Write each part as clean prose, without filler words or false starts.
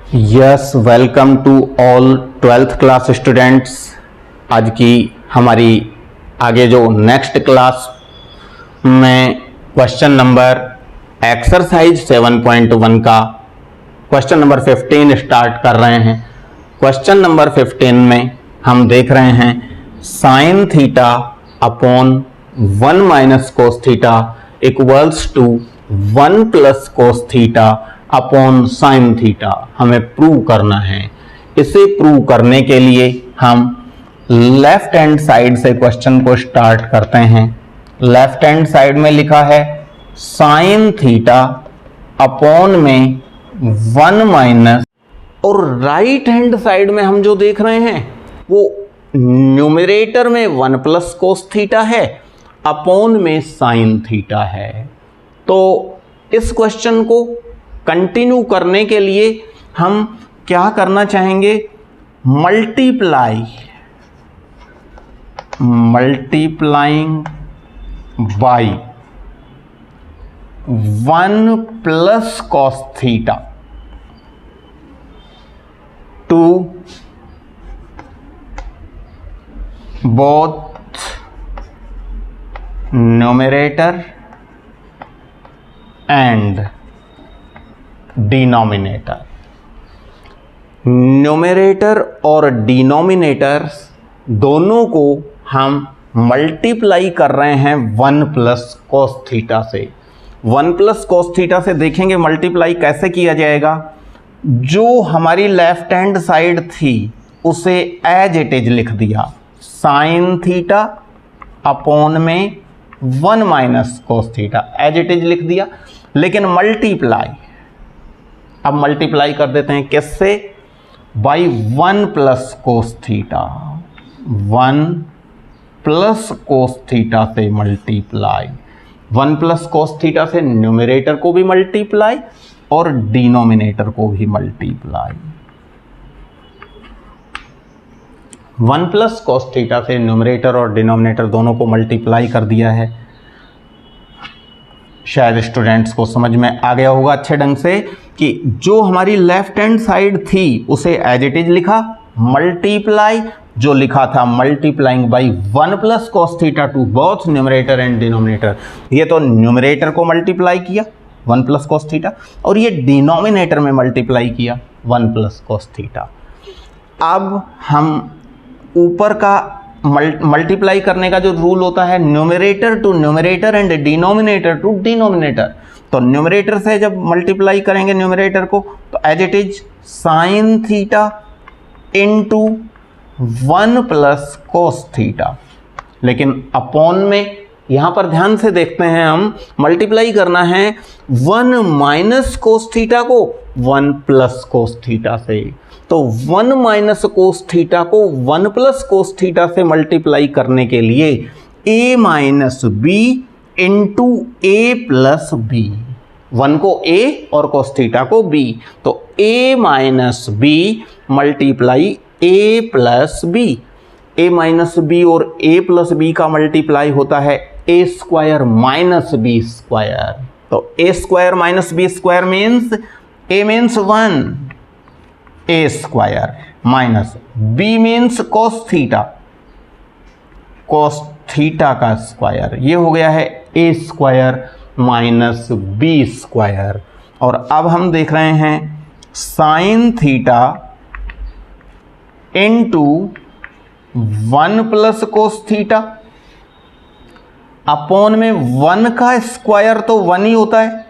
Yes, welcome to all 12th class students. आज की हमारी आगे जो नेक्स्ट क्लास में क्वेश्चन नंबर एक्सरसाइज 7.1 का क्वेश्चन नंबर 15 स्टार्ट कर रहे हैं। क्वेश्चन नंबर 15 में हम देख रहे हैं sine theta upon 1 minus cos theta equals to 1 plus cos theta upon sine theta हमें प्रूव करना है। इसे प्रूव करने के लिए हम लेफ्ट हैंड साइड से क्वेश्चन को स्टार्ट करते हैं। लेफ्ट हैंड साइड में लिखा है साइन थीटा अपॉन में 1 माइनस, और राइट हैंड साइड में हम जो देख रहे हैं वो न्यूमरेटर में 1 प्लस कोस थीटा है, अपॉन में साइन थीटा है। तो इस क्वेश्चन को कंटिन्यू करने के लिए हम क्या करना चाहेंगे, multiplying by 1 plus cos theta two both numerator and denominator. Numerator और डिनोमिनेटर दोनों को हम मल्टीप्लाई कर रहे हैं 1 प्लस कोस थीटा से। 1 प्लस कोस थीटा से देखेंगे मल्टीप्लाई कैसे किया जाएगा। जो हमारी लेफ्ट हैंड साइड थी उसे एज इट इज लिख दिया, साइन थीटा अपॉन में 1 minus cos theta, as it is लिख दिया। लेकिन मल्टीप्लाई, अब मल्टीप्लाई कर देते हैं किससे, by 1 plus cos theta. 1 plus cos theta से मल्टीप्लाई, 1 प्लस कोस थीटा से न्यूमरेटर को भी मल्टीप्लाई और डिनोमिनेटर को भी मल्टीप्लाई। 1 प्लस कोस थीटा से न्यूमरेटर और डिनोमिनेटर दोनों को मल्टीप्लाई कर दिया है। शायद स्टूडेंट्स को समझ में आ गया होगा अच्छे ढंग से कि जो हमारी लेफ्ट हैंड साइड थी उसे एज इट इज लिखा, मल्टीप्लाई जो लिखा था multiplying by 1 plus cos theta two both numerator and denominator. ये तो न्यूमरेटर को मल्टीप्लाई किया 1 प्लस कोस थीटा, और ये डिनोमिनेटर में मल्टीप्लाई किया 1 प्लस कोस थीटा। अब हम ऊपर का मल्टीप्लाई करने का जो रूल होता है numerator to numerator and denominator to denominator, तो न्यूमरेटर से जब मल्टीप्लाई करेंगे न्यूमरेटर को तो as it is sine theta into 1 plus cos theta. लेकिन अपॉन में यहां पर ध्यान से देखते हैं, हम मल्टीप्लाई करना है 1 माइनस कोस थीटा को 1 प्लस कोस थीटा से। तो 1 माइनस कोस थीटा को 1 प्लस कोस थीटा से मल्टीप्लाई करने के लिए a minus B into A plus B, 1 को a और कोस थीटा को b, तो a minus B multiply a plus B. a minus B और a प्लस बी का मल्टीप्लाई होता है a square minus B square. तो a square minus B square means a means 1 a square minus b means cos theta का square. ये हो गया है a square minus b square. और अब हम देख रहे हैं sine theta into 1 plus cos theta upon में 1 का स्क्वायर तो 1 ही होता है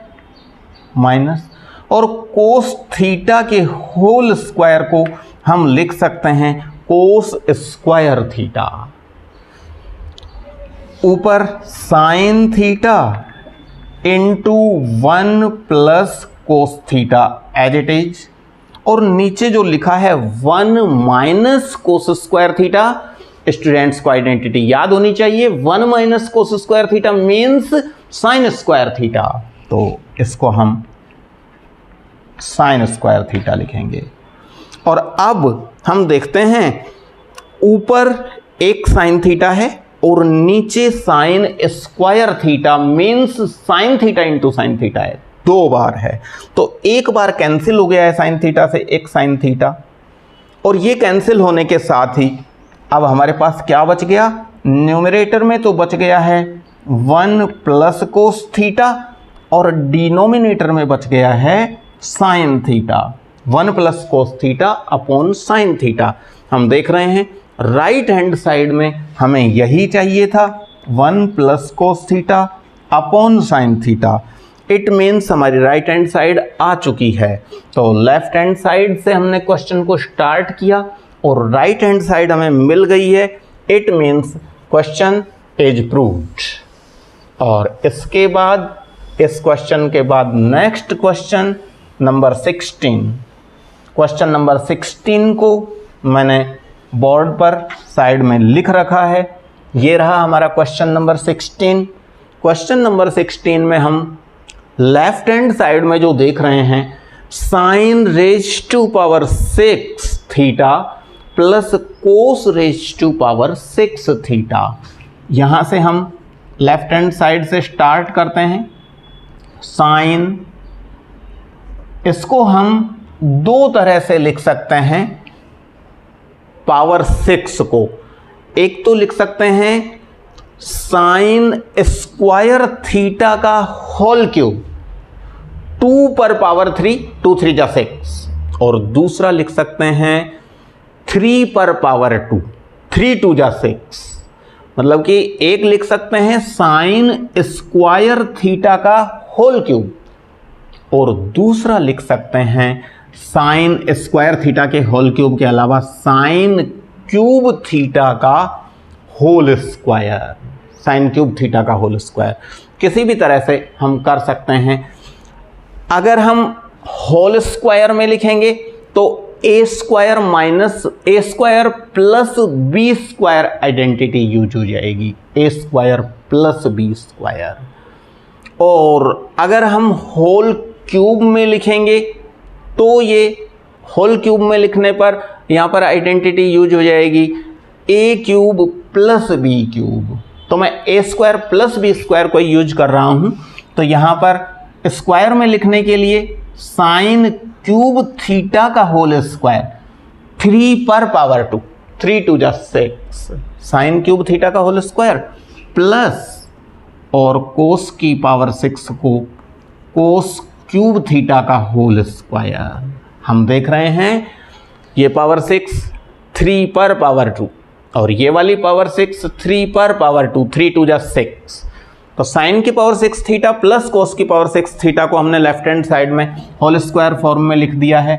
माइनस, और कोस थीटा के होल स्क्वायर को हम लिख सकते हैं कोस स्क्वायर थीटा। ऊपर sine theta into 1 plus cos theta as it is, और नीचे जो लिखा है 1 minus cos square theta. Students को आइडेंटिटी याद होनी चाहिए, 1 minus cos square theta means sine square theta, तो इसको हम साइन स्क्वायर थीटा लिखेंगे। और अब हम देखते हैं ऊपर एक साइन थीटा है और नीचे sign square theta means sign theta into sine theta है। 2 बार है, तो एक बार कैंसिल हो गया है साइन थीटा से एक साइन थीटा, और ये कैंसिल होने के साथ ही अब हमारे पास क्या बच गया, न्यूमरेटर में तो बच गया है 1 प्लस कोस थीटा, और डिनोमिनेटर में बच गया है sine theta, 1 plus cos theta upon sine theta. हम देख रहे हैं राइट हैंड साइड में हमें यही चाहिए था, 1 plus cos theta upon sine theta. It means हमारी राइट हैंड साइड आ चुकी है। तो लेफ्ट हैंड साइड से हमने क्वेश्चन को स्टार्ट किया और राइट हैंड साइड हमें मिल गई है। It means question is proved. और इसके बाद, इस क्वेश्चन के बाद next question number 16, question number 16 को मैंने बोर्ड पर साइड में लिख रखा है। ये रहा हमारा क्वेश्चन नंबर 16। क्वेश्चन नंबर 16 में हम लेफ्ट हैंड साइड में जो देख रहे हैं, sine raise to power 6 theta plus cos raise to power 6 theta. यहाँ से हम लेफ्ट हैंड साइड से स्टार्ट करते हैं। साइन, इसको हम दो तरह से लिख सकते हैं पावर 6 को। एक तो लिख सकते हैं साइन स्क्वायर थीटा का होल क्यूब 2 पर पावर 3, 2 3 जा 6, और दूसरा लिख सकते हैं 3 पर पावर 2, 3 2 जा 6। मतलब कि एक लिख सकते हैं साइन स्क्वायर थीटा का होल क्यूब, और दूसरा लिख सकते हैं साइन स्क्वायर थीटा के होल क्यूब के अलावा साइन क्यूब थीटा का whole square, sine cube theta का होल स्क्वायर। किसी भी तरह से हम कर सकते हैं। अगर हम होल स्क्वायर में लिखेंगे तो A square minus A square plus B square identity use हो जाएगी, A square plus B square. और अगर हम होल क्यूब में लिखेंगे तो ये होल क्यूब में लिखने पर यहाँ पर आइडेंटिटी यूज हो जाएगी ए क्यूब प्लस बी क्यूब। तो मैं ए स्क्वायर प्लस बी स्क्वायर को यूज कर रहा हूँ। तो यहाँ पर स्क्वायर में लिखने के लिए साइन क्यूब थीटा का होल स्क्वायर 3 पर पावर 2, 3 2 जा 6, साइन क्यूब थीटा का होल स्क्वायर प्लस, और कोस की पावर 6 को कोस क्यूब थीटा का होल स्क्वायर। हम देख रहे हैं ये पावर 6 3 पर पावर 2, और ये वाली पावर 6 3 पर पावर 2, 3 2 जा 6। तो साइन की पावर 6 थीटा प्लस कोस की पावर 6 थीटा को हमने लेफ्ट हैंड साइड में होल स्क्वायर फॉर्म में लिख दिया है।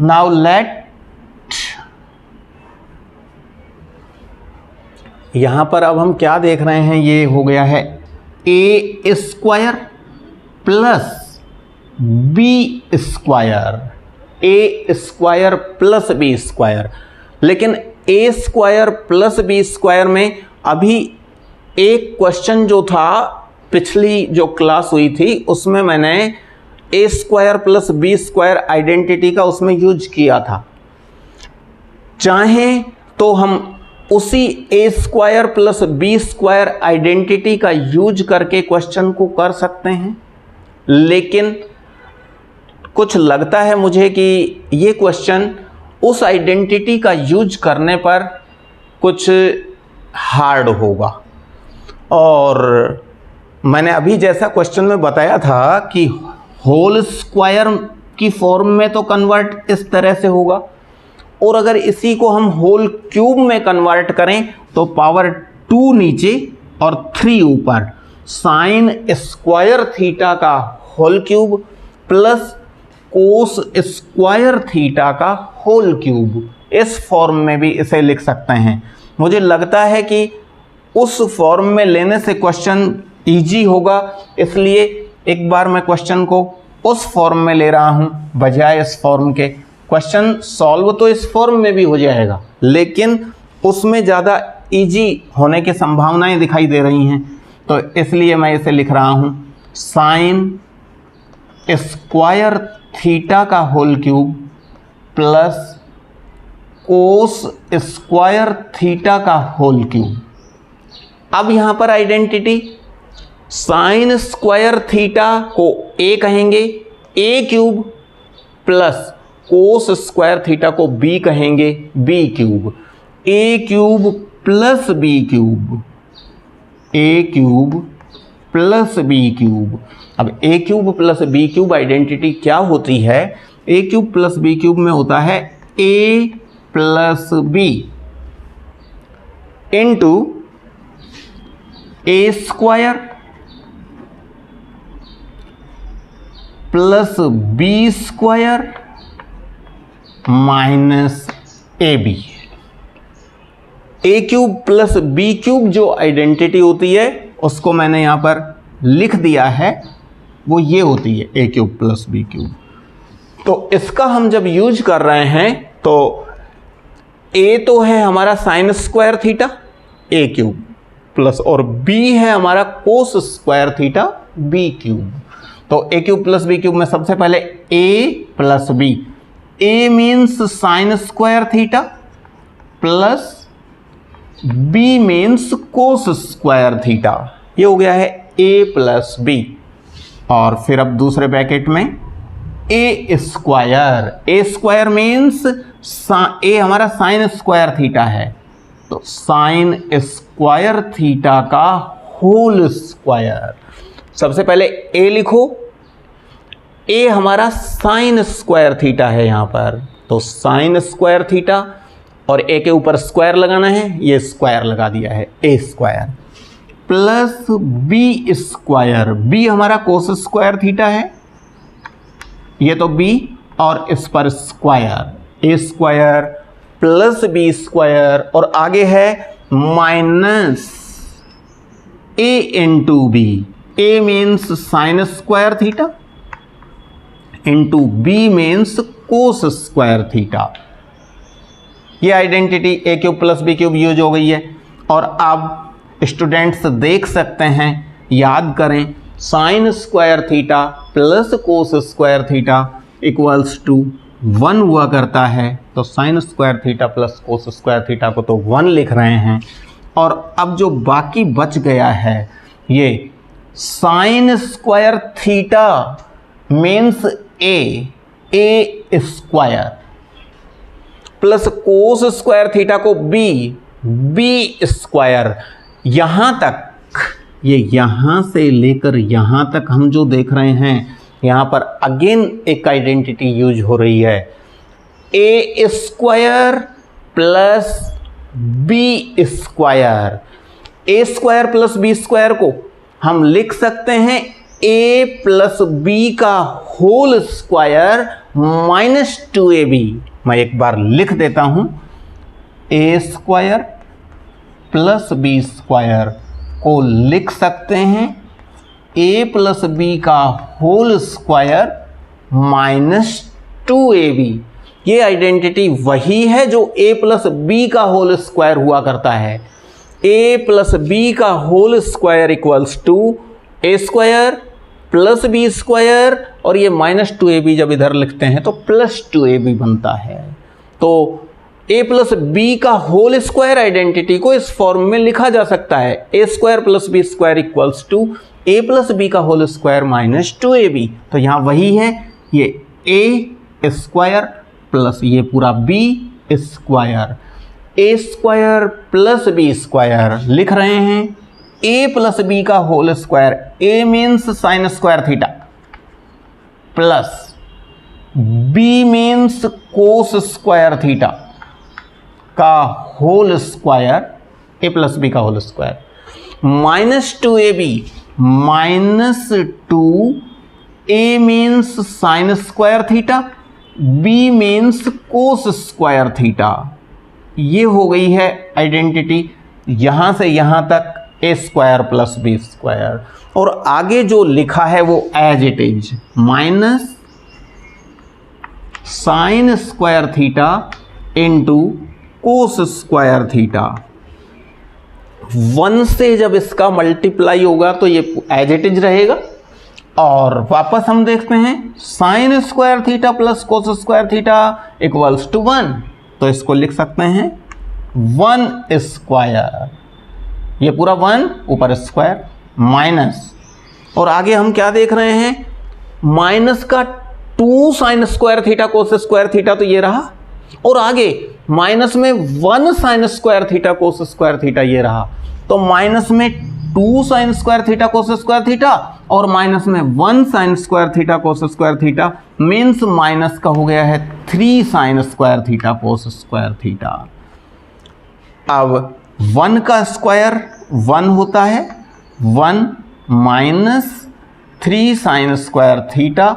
नाउ लेट, यहां पर अब हम क्या देख रहे हैं, ये हो गया है A square plus B square, A square plus B square. लेकिन ए स्क्वायर प्लस बी स्क्वायर में अभी एक क्वेश्चन जो था, पिछली जो क्लास हुई थी उसमें मैंने A square plus B square identity का उसमें यूज किया था। चाहे तो हम उसी A square plus B square identity का यूज करके क्वेश्चन को कर सकते हैं, लेकिन कुछ लगता है मुझे कि ये क्वेश्चन उस आइडेंटिटी का यूज करने पर कुछ हार्ड होगा। और मैंने अभी जैसा क्वेश्चन में बताया था कि होल स्क्वायर की फॉर्म में तो कन्वर्ट इस तरह से होगा, और अगर इसी को हम होल क्यूब में कन्वर्ट करें तो पावर 2 नीचे और 3 ऊपर, साइन स्क्वायर थीटा का whole cube plus cos square theta का होल क्यूब, इस फॉर्म में भी इसे लिख सकते हैं। मुझे लगता है कि उस फॉर्म में लेने से क्वेश्चन इजी होगा, इसलिए एक बार मैं क्वेश्चन को उस फॉर्म में ले रहा हूं बजाय इस फॉर्म के। क्वेश्चन सॉल्व तो इस फॉर्म में भी हो जाएगा, लेकिन उसमें ज़्यादा इजी होने की संभावनाएं दिखाई दे रही हैं, तो इसलिए मैं इसे लिख रहा हूं साइन स्क्वायर थीटा का whole cube plus cos square theta का होल क्यूब। अब यहाँ पर आइडेंटिटी साइन स्क्वायर थीटा को ए कहेंगे, A cube, plus cos square theta को बी कहेंगे, B cube. A cube plus B cube, A cube plus B cube. अब A cube plus B cube identity क्या होती है? A cube plus B cube में होता है A plus B into A square plus B square minus A B. A cube plus B cube जो identity होती है उसको मैंने यहां पर लिख दिया है, वो ये होती है A cube plus B cube. तो इसका हम जब यूज कर रहे हैं तो ए तो है हमारा sine square theta A cube plus, और बी है हमारा cos square theta B cube. तो A cube plus B cube में सबसे पहले A plus B, A means sine square theta plus B means cos square theta, ये हो गया है ए प्लस बी। और फिर अब दूसरे ब्रैकेट में ए स्क्वायर, ए स्क्वायर मीन्स ए हमारा साइन स्क्वायर थीटा है, तो साइन स्क्वायर थीटा का होल स्क्वायर। सबसे पहले ए लिखो, ए हमारा साइन स्क्वायर थीटा है यहां पर, तो साइन स्क्वायर थीटा, और ए के ऊपर स्क्वायर लगाना है, ये स्क्वायर लगा दिया है A square, plus B square, B हमारा कोस स्क्वायर थीटा है, ये तो बी, और इस पर square A square plus B square, और आगे है minus A into B, A means sine square theta into B means cos square theta. ये identity A cube plus B cube use हो गई है। और अब स्टूडेंट्स देख सकते हैं, याद करें, sine square theta plus cos square theta equals to 1 हुआ करता है, तो sine square theta plus cos square theta को तो 1 लिख रहे हैं। और अब जो बाकी बच गया है, ये sine square theta means A square plus cos square theta को बी स्क्वायर। यहां तक, ये यहां से लेकर यहां तक हम जो देख रहे हैं, यहां पर अगेन एक आइडेंटिटी यूज हो रही है, A square plus B square. A square plus B square को हम लिख सकते हैं ए प्लस बी का होल स्क्वायर माइनस 2ab। मैं एक बार लिख देता हूं, ए स्क्वायर प्लस बी स्क्वायर को लिख सकते हैं ए प्लस बी का होल स्क्वायर माइनस 2ab। ये आइडेंटिटी वही है जो ए प्लस बी का होल स्क्वायर हुआ करता है। ए प्लस बी का whole square equals to A square plus B square, और ये माइनस 2ab जब इधर लिखते हैं तो प्लस 2ab बनता है। तो ए प्लस बी का होल स्क्वायर आइडेंटिटी को इस फॉर्म में लिखा जा सकता है, A square plus B square equals to A plus B का होल स्क्वायर माइनस 2ab। तो यहाँ वही है, ये ए स्क्वायर प्लस ये पूरा B square, A square plus B square लिख रहे हैं ए प्लस बी का whole square, A means sine square theta plus B means cos square theta का whole square, A plus B का whole square minus 2ab, minus 2a means sine square theta, b means cos square theta. ये हो गई है identity यहां से यहां तक A square plus B square. और आगे जो लिखा है वो as it is, minus sine square theta into cos square theta. 1 से जब इसका मल्टीप्लाई होगा तो ये एज इट इज रहेगा। और वापस हम देखते हैं, sine square theta plus cos square theta equals to 1, तो इसको लिख सकते हैं 1 स्क्वायर, ये पूरा 1 ऊपर स्क्वायर माइनस और आगे हम क्या देख रहे हैं, माइनस का 2 sign square theta cos square theta तो ये रहा, और आगे माइनस में 1 sign square theta cos square theta ये रहा। तो माइनस में 2 sign square theta cos square theta और माइनस में 1 sign square theta cos square theta, means minus का हो गया है 3 sign square theta cos square theta. अब 1 का स्क्वायर 1 होता है, 1 minus 3 sign square theta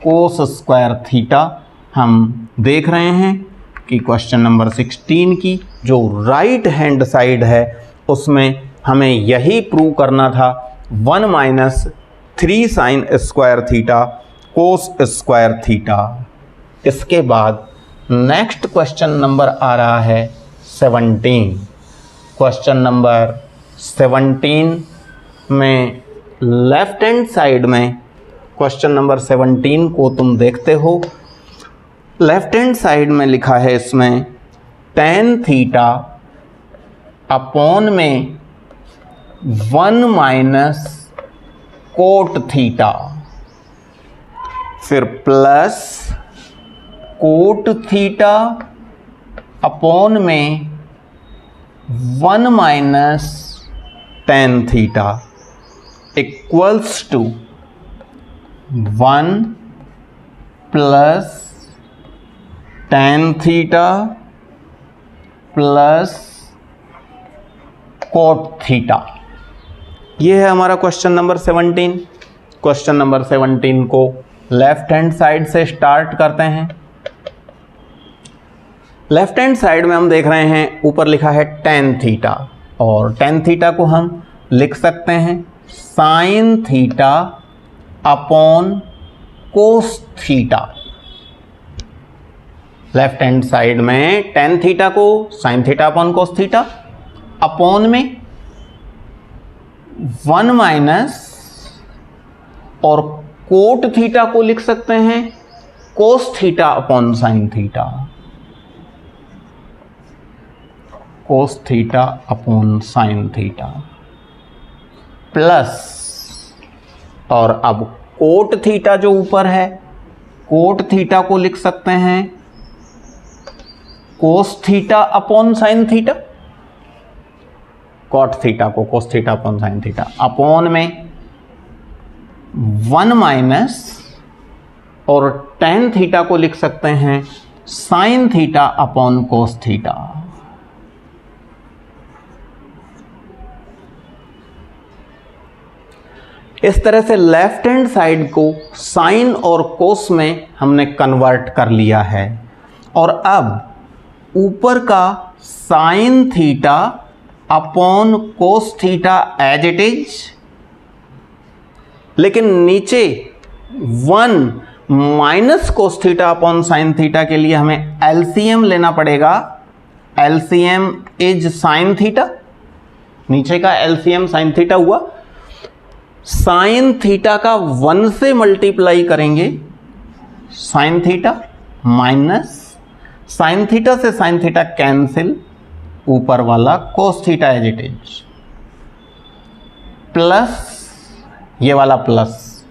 cos square theta. हम देख रहे हैं कि क्वेश्चन नंबर 16 की जो राइट हैंड साइड है उसमें हमें यही प्रूव करना था, 1 minus 3 sign square theta cos square theta. इसके बाद नेक्स्ट क्वेश्चन नंबर आ रहा है 17। क्वेश्चन नंबर 17 में लेफ्ट हैंड साइड में, क्वेश्चन नंबर 17 को तुम देखते हो, लेफ्ट हैंड साइड में लिखा है इसमें tan थीटा अपॉन में 1 माइनस कोट थीटा, फिर प्लस कोट थीटा अपॉन में 1 minus tan theta equals to 1 plus tan theta plus cot theta. ये है हमारा क्वेश्चन नंबर 17। क्वेश्चन नंबर 17 को लेफ्ट हैंड साइड से स्टार्ट करते हैं। लेफ्ट हैंड साइड में हम देख रहे हैं ऊपर लिखा है tan थीटा, और tan थीटा को हम लिख सकते हैं sin theta upon cos theta. Left hand side में tan थीटा को sin theta upon cos theta upon में 1 माइनस, और कोट थीटा को लिख सकते हैं cos theta upon sin theta, cos theta upon sin theta plus, और अब कोट थीटा जो ऊपर है, कोट थीटा को लिख सकते हैं cos theta upon sine theta, cot theta को cos theta upon sine theta upon में 1 माइनस, और tan थीटा को लिख सकते हैं sine theta upon cos theta. इस तरह से लेफ्ट हैंड साइड को साइन और कोस में हमने कन्वर्ट कर लिया है, और अब ऊपर का sine theta upon cos theta as it is, लेकिन नीचे 1 minus cos theta upon sine theta के लिए हमें एलसीएम लेना पड़ेगा। एलसीएम इज साइन थीटा, नीचे का एलसीएम साइन थीटा हुआ, साइन थीटा का 1 से मल्टीप्लाई करेंगे, sine theta minus sine theta से साइन थीटा कैंसिल, ऊपर वाला cos theta as it is, plus ये वाला प्लस,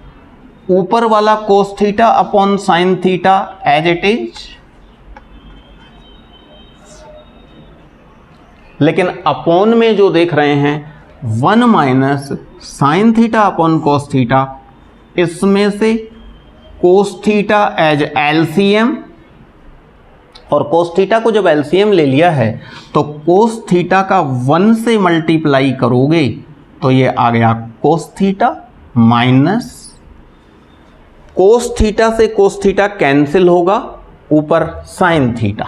ऊपर वाला cos theta upon sine theta as it is, लेकिन अपॉन में जो देख रहे हैं 1 minus sine theta upon cos theta, इसमें से कोस थीटा एज एलसीएम, और कोस थीटा को जब एलसीएम ले लिया है तो कोस थीटा का 1 से मल्टीप्लाई करोगे तो ये आ गया cos theta minus, cos theta से कोस थीटा कैंसिल होगा, ऊपर साइन थीटा।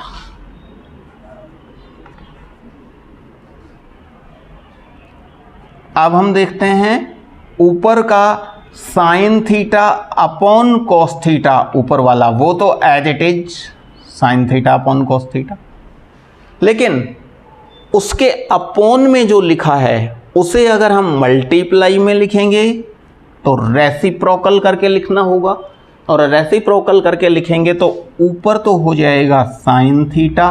अब हम देखते हैं ऊपर का sine theta upon cos theta, ऊपर वाला वो तो as it is sine theta upon cos theta, लेकिन उसके अपॉन में जो लिखा है उसे अगर हम मल्टीप्लाई में लिखेंगे तो रेसिप्रोकल करके लिखना होगा, और रेसिप्रोकल करके लिखेंगे तो ऊपर तो हो जाएगा साइन थीटा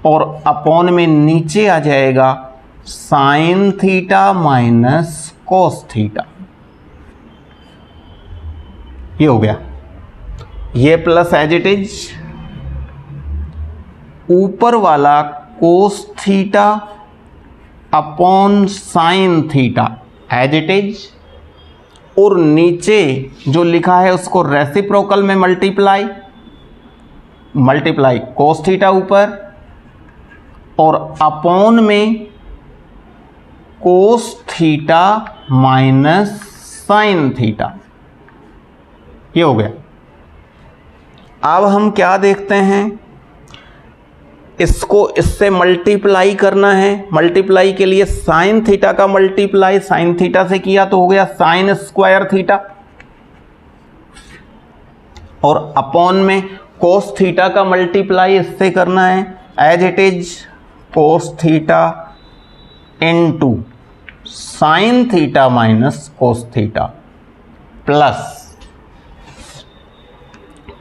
और अपॉन में नीचे आ जाएगा sine theta minus cos theta. ये हो गया, ये प्लस एज इट इज, ऊपर वाला cos theta upon sine theta as it is, और नीचे जो लिखा है उसको रेसिप्रोकल में मल्टीप्लाई कोस थीटा ऊपर और अपॉन में cos theta minus sine theta, ये हो गया। अब हम क्या देखते हैं, इसको इससे मल्टीप्लाई करना है। मल्टीप्लाई के लिए साइन थीटा का मल्टीप्लाई साइन थीटा से किया तो हो गया साइन स्क्वायर थीटा, और अपॉन में कोस थीटा का मल्टीप्लाई इससे करना है as it is cos theta into sine theta minus cos theta plus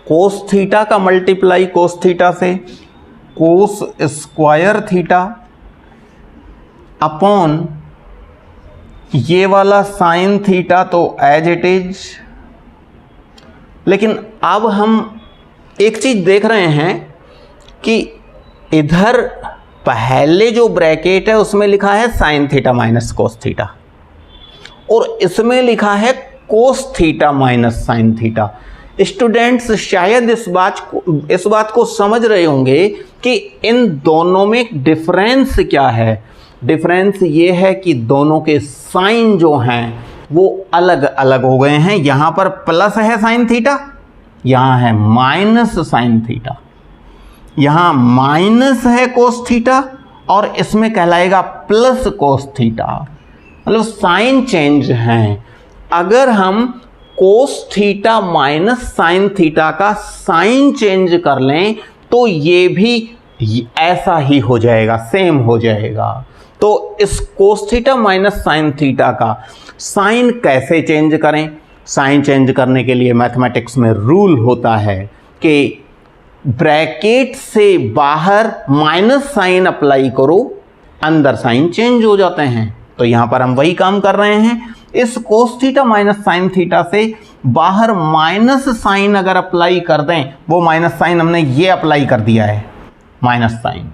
cos theta का मल्टीप्लाई कोस थीटा से कोस स्क्वायर थीटा अपॉन ये वाला साइन थीटा तो एज इट इज। लेकिन अब हम एक चीज देख रहे हैं कि इधर पहले जो ब्रैकेट है उसमें लिखा है sine theta minus cos theta और इसमें लिखा है cos theta minus sine theta. Students शायद इस बात को समझ रहे होंगे कि इन दोनों में डिफरेंस क्या है। डिफरेंस ये है कि दोनों के साइन जो हैं वो अलग अलग हो गए हैं। यहाँ पर प्लस है साइन थीटा, यहाँ है माइनस साइन थीटा, यहाँ माइनस है कोस थीटा और इसमें कहलाएगा प्लस कोस थीटा, मतलब साइन चेंज हैं। अगर हम कोस थीटा माइनस साइन थीटा का साइन चेंज कर लें तो ये भी ऐसा ही हो जाएगा, सेम हो जाएगा। तो इस कोस थीटा माइनस साइन थीटा का साइन कैसे चेंज करें? साइन चेंज करने के लिए मैथमेटिक्स में रूल होता है कि ब्रैकेट से बाहर माइनस साइन अप्लाई करो, अंदर साइन चेंज हो जाते हैं। तो यहाँ पर हम वही काम कर रहे हैं। इस कोस थीटा माइनस साइन थीटा से बाहर माइनस साइन अगर अप्लाई कर दें, वो माइनस साइन हमने ये अप्लाई कर दिया है, minus sine.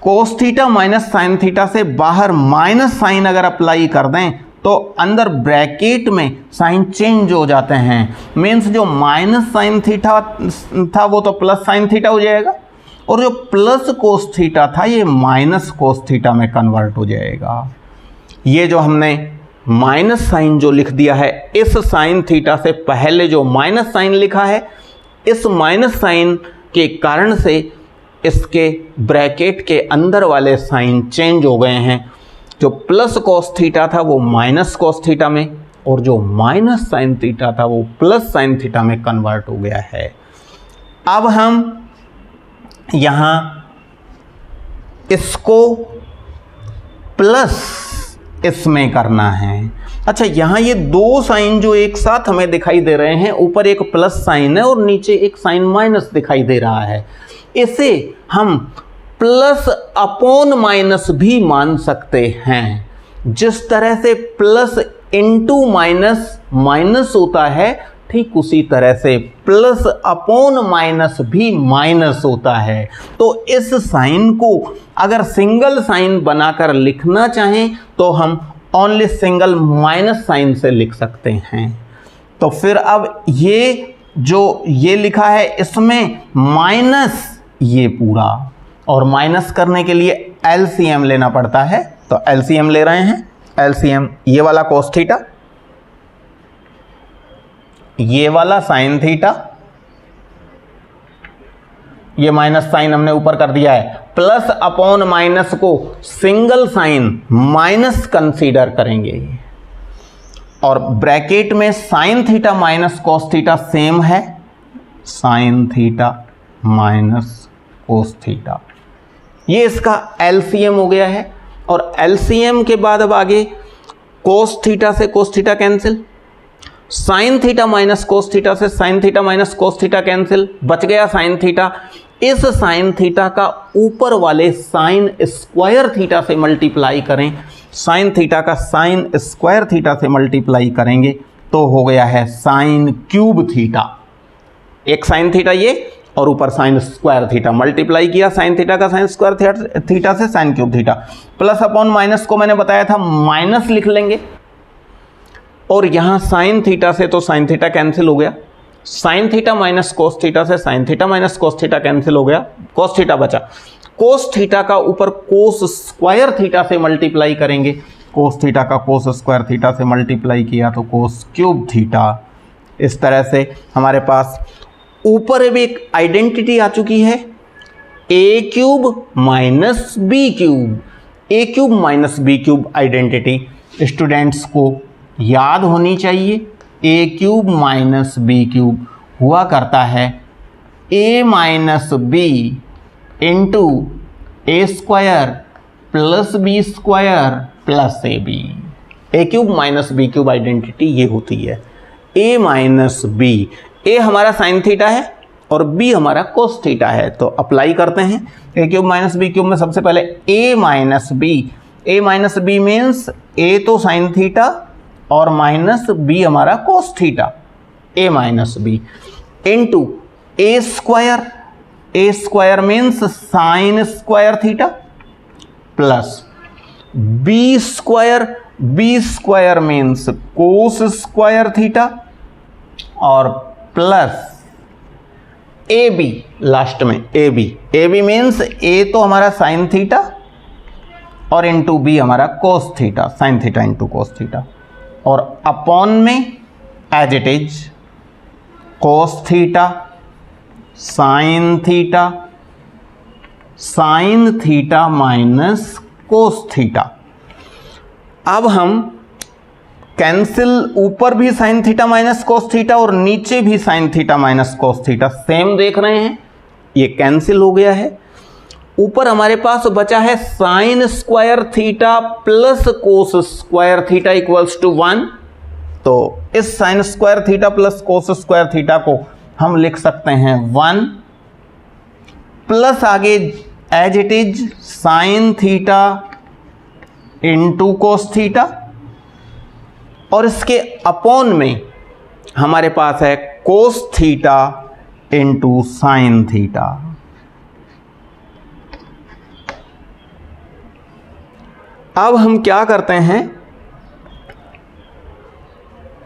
Cos theta minus sine theta से बाहर माइनस साइन अगर अप्लाई कर दें तो अंदर ब्रैकेट में साइन चेंज हो जाते हैं। मीन्स जो माइनस साइन थीटा था वो तो प्लस साइन थीटा हो जाएगा और जो प्लस कोस थीटा था ये माइनस कोस थीटा में कन्वर्ट हो जाएगा। ये जो हमने माइनस साइन जो लिख दिया है, इस साइन थीटा से पहले जो माइनस साइन लिखा है, इस माइनस साइन के कारण से इसके ब्रैकेट के अंदर वाले साइन चेंज हो गए हैं। जो प्लस कोस थीटा था वो माइनस कोस थीटा में और जो माइनस साइन थीटा था वो प्लस साइन थीटा में कन्वर्ट हो गया है। अब हम यहाँ इसको प्लस इसमें करना है। अच्छा, यहाँ ये दो साइन जो एक साथ हमें दिखाई दे रहे हैं, ऊपर एक प्लस साइन है और नीचे एक साइन माइनस दिखाई दे रहा है, इसे हम प्लस अपॉन माइनस भी मान सकते हैं। जिस तरह से प्लस इंटू माइनस माइनस होता है, ठीक उसी तरह से प्लस अपॉन माइनस भी माइनस होता है। तो इस साइन को अगर सिंगल साइन बनाकर लिखना चाहें तो हम ओनली सिंगल माइनस साइन से लिख सकते हैं। तो फिर अब ये जो ये लिखा है इसमें माइनस ये पूरा, और माइनस करने के लिए एलसीएम लेना पड़ता है। तो एलसीएम ले रहे हैं। एलसीएम ये वाला कोस थीटा, ये वाला साइन थीटा, ये माइनस साइन हमने ऊपर कर दिया है, प्लस अपॉन माइनस को सिंगल साइन माइनस कंसीडर करेंगे और ब्रैकेट में sine theta minus cos theta same है, sine theta minus cos theta. ये इसका एलसीएम हो गया है। और एलसीएम के बाद अब आगे कोस थीटा से cos theta cancel, sine theta minus cos theta से sine theta minus cos theta cancel, बच गया साइन थीटा। इस साइन थीटा का ऊपर वाले साइन स्क्वायर थीटा से मल्टीप्लाई करें, साइन थीटा का साइन स्क्वायर थीटा से मल्टीप्लाई करेंगे, तो हो गया है साइन क्यूब थीटा। एक साइन थीटा ये और ऊपर साइन स्क्वायर थीटा, मल्टीप्लाई किया साइन थीटा का साइन स्क्वायर थीटा से sign cube theta. Plus upon minus को मैंने बताया था माइनस लिख लेंगे, और यहां साइन थीटा से तो साइन थीटा कैंसिल हो गया, sine theta minus cos theta से sine theta minus cos theta cancel हो गया, कोस थीटा बचा। कोस थीटा का ऊपर कोस स्क्वायर थीटा से मल्टीप्लाई करेंगे, कोस थीटा का कोस स्क्वायर थीटा से मल्टीप्लाई किया तो कोस क्यूब थीटा। इस तरह से हमारे पास ऊपर भी एक आइडेंटिटी आ चुकी है, A cube minus B cube, A cube minus B cube identity students को याद होनी चाहिए। A cube minus B cube हुआ करता है A minus B into A square plus B square plus A B. A cube minus B cube identity ये होती है। ए माइनस बी, ए हमारा साइन थीटा है और बी हमारा कोस थीटा है, तो अप्लाई करते हैं। A cube minus B cube में सबसे पहले A minus B means A तो साइन थीटा और माइनस बी हमारा cos theta, A minus B into A square means sine square theta plus B square means cos square theta और plus A B last में, A B means A तो हमारा sine theta और into B हमारा cos theta, sine theta into cos theta, और upon में as it is cos theta sine theta minus cos theta. अब हम कैंसिल, ऊपर भी sine theta minus cos theta और नीचे भी sine theta minus cos theta same देख रहे हैं, ये कैंसिल हो गया है। ऊपर हमारे पास बचा है sine square theta plus cos square theta equals to 1। तो इस sine square theta plus cos square theta को हम लिख सकते हैं 1 प्लस आगे as it is sine theta into cos theta, और इसके अपॉन में हमारे पास है cos theta into sine theta. अब हम क्या करते हैं,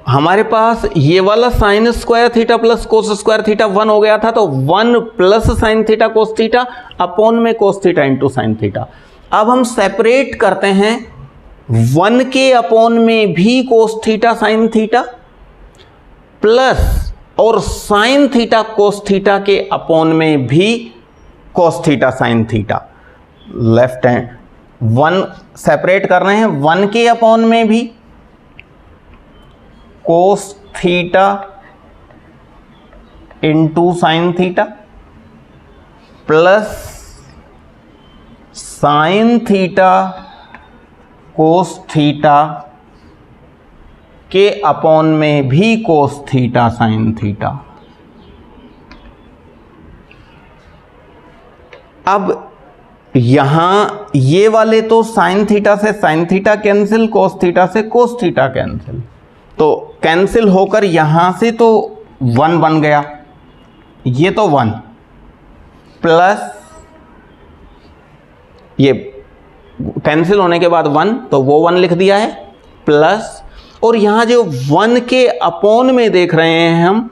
हमारे पास ये वाला sine square theta plus cos square theta 1 हो गया था, तो 1 plus sine theta cos theta upon में cos theta into sine theta. अब हम सेपरेट करते हैं, 1 के अपॉन में भी कोस थीटा साइन थीटा प्लस और साइन थीटा कोस थीटा के अपॉन में भी कोस theta sine theta. Left hand 1 separate कर रहे हैं, 1 के अपॉन में भी कोस theta into sine theta plus sine theta cos theta के अपॉन में भी कोस थीटा साइन थीटा। अब यहां ये वाले तो साइन थीटा से sine theta cancel, cos theta से कोस थीटा कैंसिल, तो कैंसिल होकर यहां से तो 1 बन गया, ये तो 1 प्लस ये कैंसिल होने के बाद 1, तो वो 1 लिख दिया है प्लस, और यहां जो 1 के अपॉन में देख रहे हैं हम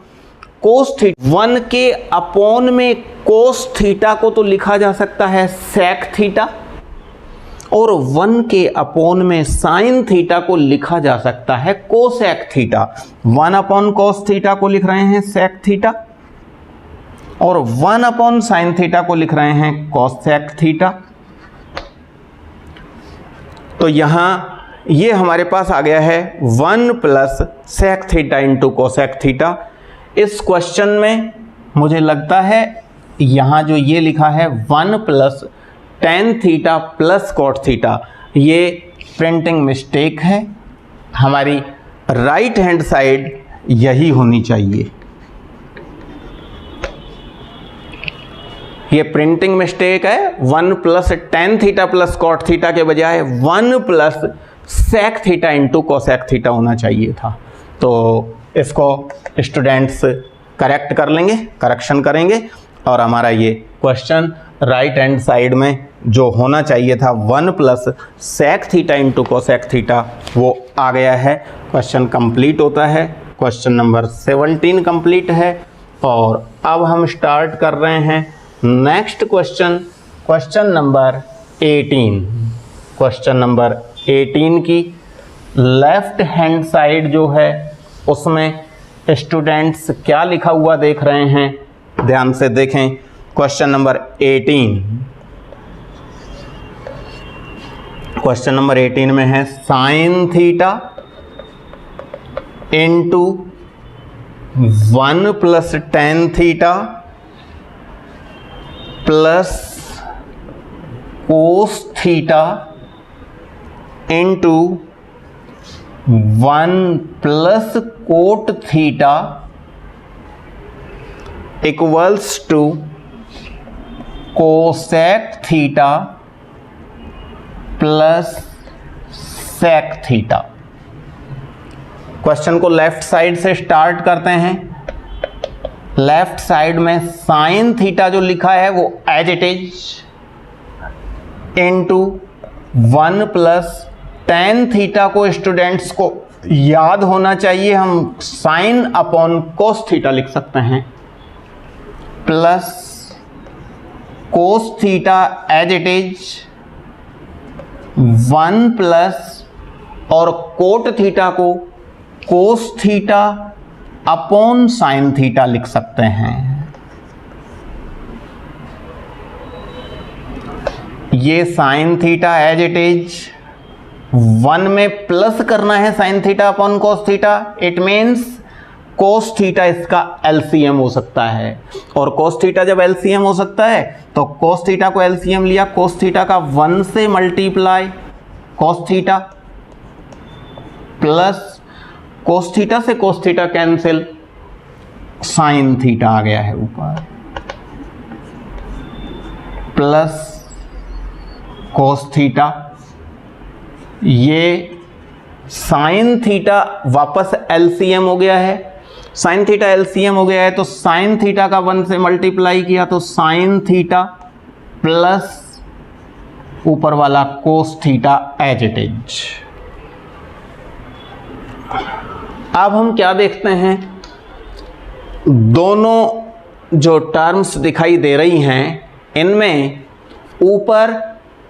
कोस थीटा, 1 के अपॉन में कोस थीटा को तो लिखा जा सकता है सेक थीटा, और 1 के अपॉन में साइन थीटा को लिखा जा सकता है cosec theta. 1 upon cos theta को लिख रहे हैं सेक थीटा और 1 अपॉन साइन थीटा को लिख रहे हैं कोसेक थीटा। तो यहां ये हमारे पास आ गया है 1 plus sec theta into cosec theta. इस क्वेश्चन में मुझे लगता है यहां जो ये लिखा है 1 plus tan theta plus cot theta, ये प्रिंटिंग मिस्टेक है, हमारी राइट हैंड साइड यही होनी चाहिए। ये प्रिंटिंग मिस्टेक है, 1 plus tan theta plus cot theta के बजाय 1 plus sec theta into cosec theta होना चाहिए था। तो इसको स्टूडेंट्स करेक्ट कर लेंगे, करेक्शन करेंगे और हमारा ये क्वेश्चन राइट हैंड साइड में जो होना चाहिए था 1 plus sec theta into cosec theta वो आ गया है। क्वेश्चन कंप्लीट होता है, क्वेश्चन नंबर 17 कंप्लीट है। और अब हम स्टार्ट कर रहे हैं next question, question number 18। Question number 18 की लेफ्ट हैंड साइड जो है उसमें स्टूडेंट्स क्या लिखा हुआ देख रहे हैं, ध्यान से देखें। क्वेश्चन नंबर 18, क्वेश्चन नंबर 18 में है sine theta into 1 plus tan theta plus cos theta into 1 plus cot theta equals to cosec theta plus sec theta. Question को लेफ्ट साइड से स्टार्ट करते हैं। लेफ्ट साइड में साइन थीटा जो लिखा है वो as it is into 1 plus tan theta को स्टूडेंट्स को याद होना चाहिए, हम साइन अपॉन कोस थीटा लिख सकते हैं, plus cos theta as it is 1 plus और कोट थीटा को cos theta upon sine theta लिख सकते हैं। ये sine theta as it is 1 में प्लस करना है sine theta upon cos theta, it means cos theta इसका एलसीएम हो सकता है। और कोस थीटा जब एलसीएम हो सकता है तो कोस थीटा को एलसीएम लिया, कोस थीटा का 1 से multiply cos theta plus cos theta से cos theta cancel, sine theta आ गया है ऊपर, प्लस कोस थीटा। ये साइन थीटा वापस एलसीएम हो गया है, साइन थीटा एलसीएम हो गया है तो साइन थीटा का 1 से मल्टीप्लाई किया तो साइन थीटा प्लस ऊपर वाला cos theta as it is. अब हम क्या देखते हैं, दोनों जो टर्म्स दिखाई दे रही हैं इनमें ऊपर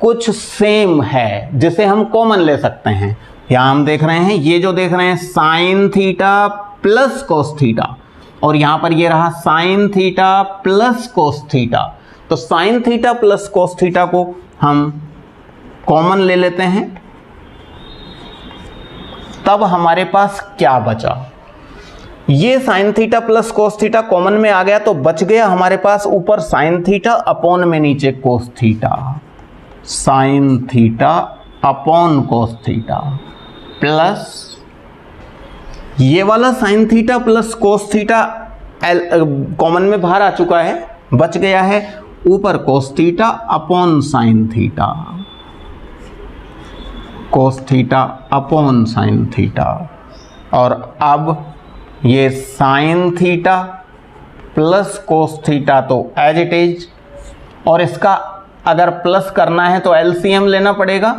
कुछ सेम है जिसे हम कॉमन ले सकते हैं। यहां हम देख रहे हैं, ये जो देख रहे हैं sine theta plus cos theta, और यहां पर ये रहा sine theta plus cos theta. तो sine theta plus cos theta को हम कॉमन ले लेते हैं, तब हमारे पास क्या बचा, ये sine theta plus cos theta common में आ गया तो बच गया हमारे पास ऊपर साइन थीटा अपॉन में नीचे कोस theta, sine theta upon cos theta plus ये वाला sine theta plus cos theta common में बाहर आ चुका है, बच गया है ऊपर कोस theta upon sine theta, cos theta upon sine theta. और अब ये sine theta plus cos theta तो एज इट इज, और इसका अगर प्लस करना है तो एलसीएम लेना पड़ेगा।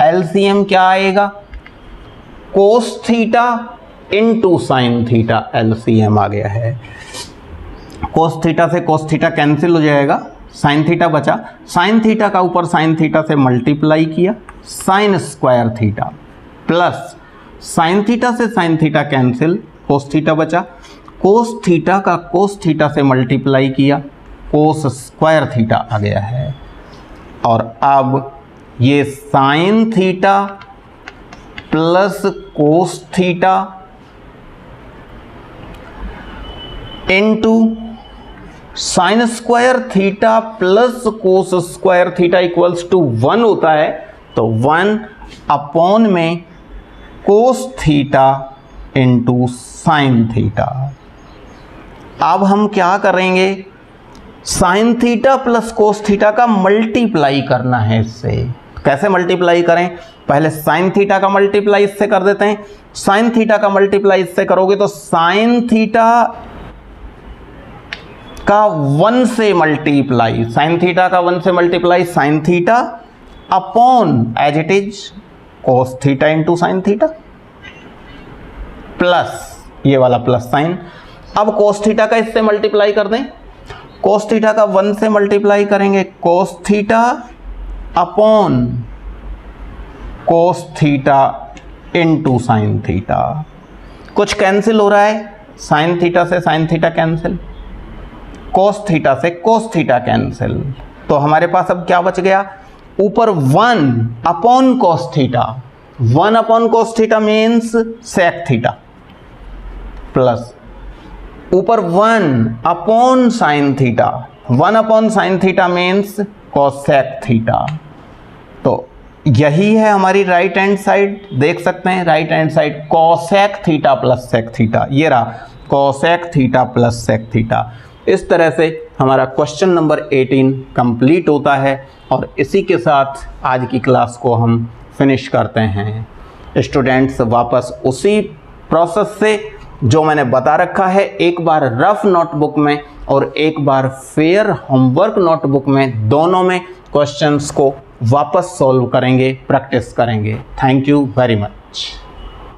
एलसीएम क्या आएगा, cos theta into sine theta, LCM आ गया है। कोस थीटा से कोस थीटा कैंसिल हो जाएगा, साइन थीटा बचा, साइन थीटा का ऊपर साइन थीटा से मल्टीप्लाई किया, sine square theta plus sine theta से sine theta cancel, cos theta बचा, कोस थीटा का कोस थीटा से मल्टीप्लाई किया, कोस स्क्वायर थीटा आ गया है। और अब ये sine theta plus cos theta into sine square theta plus cos square theta equals to 1 होता है, तो 1 अपॉन में cos theta into sine theta. अब हम क्या करेंगे, sine theta plus cos theta का मल्टीप्लाई करना है इससे। कैसे मल्टीप्लाई करें, पहले साइन थीटा का मल्टीप्लाई इससे कर देते हैं। साइन थीटा का मल्टीप्लाई इससे करोगे तो साइन थीटा का 1 से मल्टीप्लाई, साइन थीटा का 1 से multiply sine theta upon as it is cos theta into sine theta plus ये वाला प्लस साइन। अब कोस थीटा का इससे मल्टीप्लाई कर दें, कोस थीटा का 1 से मल्टीप्लाई करेंगे cos theta upon cos theta into sine theta. कुछ कैंसिल हो रहा है, साइन थीटा से sine theta cancel, cos theta से कोस थीटा कैंसिल, तो हमारे पास अब क्या बच गया, ऊपर 1 upon cos theta, 1 upon cos theta means sec theta, plus ऊपर 1 upon sine theta, 1 upon sine theta means cosec theta. तो यही है हमारी राइट हैंड साइड, देख सकते हैं right hand side cosec theta plus sec theta, ये रहा cosec theta plus sec theta. इस तरह से हमारा क्वेश्चन नंबर 18 कंप्लीट होता है और इसी के साथ आज की क्लास को हम फिनिश करते हैं। स्टूडेंट्स वापस उसी प्रोसेस से जो मैंने बता रखा है, एक बार रफ नोटबुक में और एक बार फेयर होमवर्क नोटबुक में, दोनों में क्वेश्चंस को वापस सॉल्व करेंगे, प्रैक्टिस करेंगे। Thank you very much.